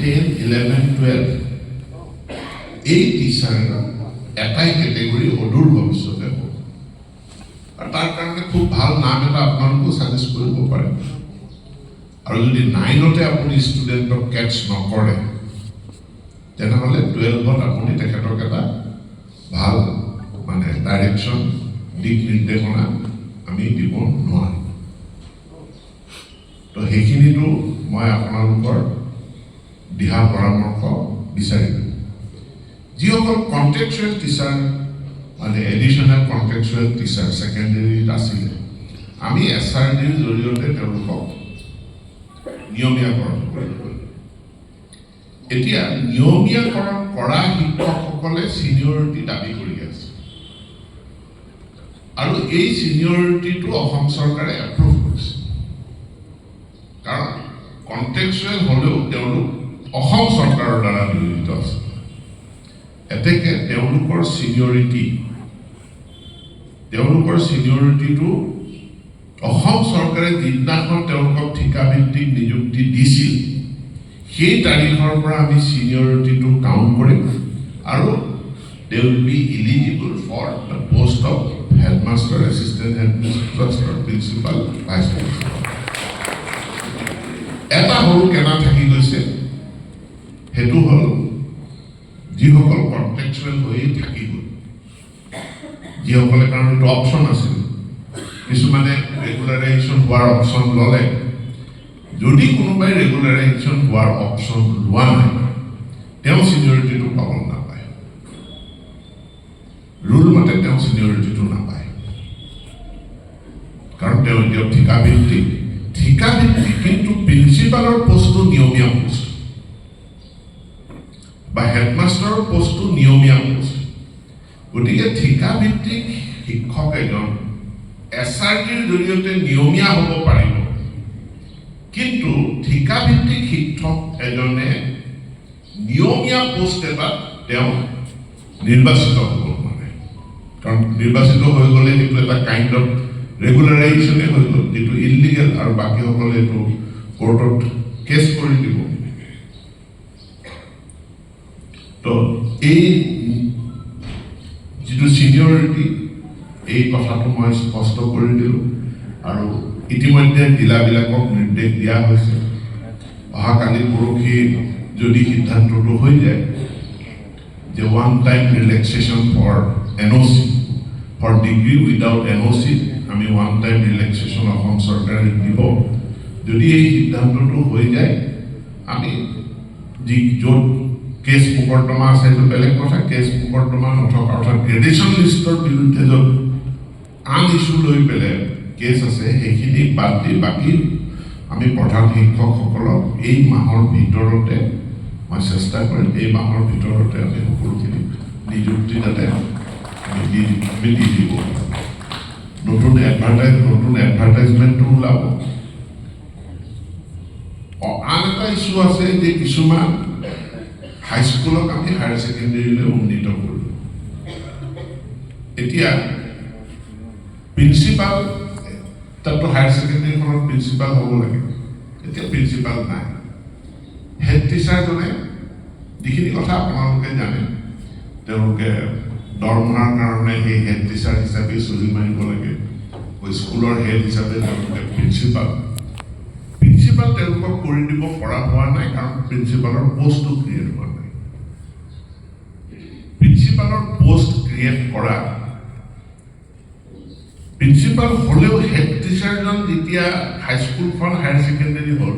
10, 11, 12 এই টিচাৰ এটাই কেটেগৰী অদূৰ ভৱিষ্যতে হ'ব আৰু তাৰ কাৰণে খুব ভাল নাম এটা আপোনালোকেও ছাজেষ্ট কৰিব পাৰে আৰু যদি 9তে আপুনি ষ্টুডেণ্টক কেটচ নকৰে তেনেহ'লে 12ত আপুনি তেখেতক এটা ভাল মানে ডাইৰেকশ্যন দিক নিৰ্দেশনা আমি দিব নোৱাৰিম তো সেইখিনিতো মই আপোনালোকৰ দিহা পৰামৰ্শ বিচাৰিম যিসকল কণ্টেক্সুৱেল টিচাৰ মানে এডিশ্যনেল কণ্টেক্সুৱেল টিচাৰ ছেকেণ্ডেৰীত আছিলে আমি SRDৰ জৰিয়তে তেওঁলোকক নিয়মীয়াকৰণ কৰিব এতিয়া নিয়মীয়াকৰণ কৰা শিক্ষকসকলে ছিনিয়ৰিটি দাবী কৰি আছে আৰু এই ছিনিয়ৰিটিটো অসম চৰকাৰে এপ্ৰুভ কৰিছে কাৰণ কণ্টেক্সুৱেল হ'লেও তেওঁলোক অসম চৰকাৰৰ দ্বাৰা নিয়োজিত আছে এতেকে তেওঁলোকৰ ছিনিয়ৰিটিটো অসম চৰকাৰে যিদিনাখন তেওঁলোকক ঠিকাভিত্তিক নিযুক্তি দিছিল সেই তাৰিখৰ পৰা আমি ছিনিয়ৰিটিটো কাউণ্ট কৰিম আৰু they will be eligible for the post of headmaster, assistant headmaster, principal, vice principal. এটা সৰু কেনা থাকি গৈছে সেইটো হ'ল যিসকল কণ্টেক্সুৱেল হৈ থাকি গ'ল যিসকলে কাৰণ এইটো অপশ্যন আছিল কিছুমানে ৰেগুলাৰাইজেশ্যন হোৱাৰ অপশ্যন ল'লে যদি কোনোবাই ৰেগুলাৰাইজেশ্যন হোৱাৰ অপশ্যন লোৱা নাই তেওঁ ছিনিয়ৰিটিটো পাব নাপায় ৰুল মতে তেওঁ ছিনিয়ৰিটিটো নাপায় কাৰণ তেওঁ এতিয়া ঠিকাভিত্তিক কিন্তু প্ৰিন্সিপালৰ পোষ্টটো নিয়মীয়া পোষ্ট বা হেডমাষ্টাৰৰ পোষ্টটো নিয়মীয়া পোষ্ট গতিকে ঠিকাভিত্তিক শিক্ষক এজন SRDৰ জৰিয়তে নিয়মীয়া হ'ব পাৰিব কিন্তু ঠিকাভিত্তিক শিক্ষক এজনে নিয়মীয়া পোষ্ট এটাত তেওঁ নিৰ্বাচিত হ'ব মানে কাৰণ নিৰ্বাচিত হৈ গ'লে সেইটো এটা কাইণ্ড অফ ৰেগুলাৰাইজেশ্যনে হৈ গ'ল যিটো ইলিগেল আৰু বাকীসকলে এইটো কোৰ্টত কেছ কৰি দিব তো এই যিটো ছিনিয়ৰিটি এই কথাটো মই স্পষ্ট কৰি দিলোঁ আৰু ইতিমধ্যে জিলাবিলাকক নিৰ্দেশ দিয়া হৈছে অহাকালি পৰহি যদি সিদ্ধান্তটো হৈ যায় যে one time relaxation for NOC for degree without NOC আমি ওৱান টাইম ৰিলেক্সেশ্যন অসম চৰকাৰে দিব যদি এই সিদ্ধান্তটো হৈ যায় আমি যি য'ত কেছ মোকৰ্দমা আছে সেইটো বেলেগ কথা কেছ মোকৰ্দমা নথকা অৰ্থাৎ গ্ৰেডেশ্যন লিষ্টৰ বিৰুদ্ধে য'ত আন ইছ্যু লৈ পেলাই কেছ আছে সেইখিনি বাদ দি বাকী আমি প্ৰধান শিক্ষকসকলক এই মাহৰ ভিতৰতে মই চেষ্টা কৰিম এই মাহৰ ভিতৰতে আমি সকলোখিনি নিযুক্তি যাতে আমি দি দিব নতুন এডভাৰটাইজমেণ্টটো ওলাব আন এটা ইছ্যু আছে যে কিছুমান হাইস্কুলক আমি হায়াৰ ছেকেণ্ডেৰীলৈ উন্নীত কৰিলোঁ এতিয়া প্ৰিন্সিপাল তাতো হায়াৰ ছেকেণ্ডেৰীখনত প্ৰিন্সিপাল হ'ব লাগে এতিয়া প্ৰিন্সিপাল নাই হেড টিচাৰজনে যিখিনি কথা আপোনালোকে জানে তেওঁলোকে দৰমহাৰ কাৰণে সেই হেড টিচাৰ হিচাপে চলি মাৰিব লাগে স্কুলৰ হেড হিচাপে তেওঁলোকে প্ৰিন্সিপাল তেওঁলোকক কৰি দিব পৰা হোৱা নাই কাৰণ প্ৰিন্সিপালৰ পষ্টটো ক্ৰিয়েট হোৱা নাই প্ৰিন্সিপালৰ পোষ্ট ক্ৰিয়েট কৰা প্ৰিন্সিপাল হ'লেও হেড টিচাৰজন যেতিয়া হাইস্কুলখন হায়াৰ ছেকেণ্ডেৰী হ'ল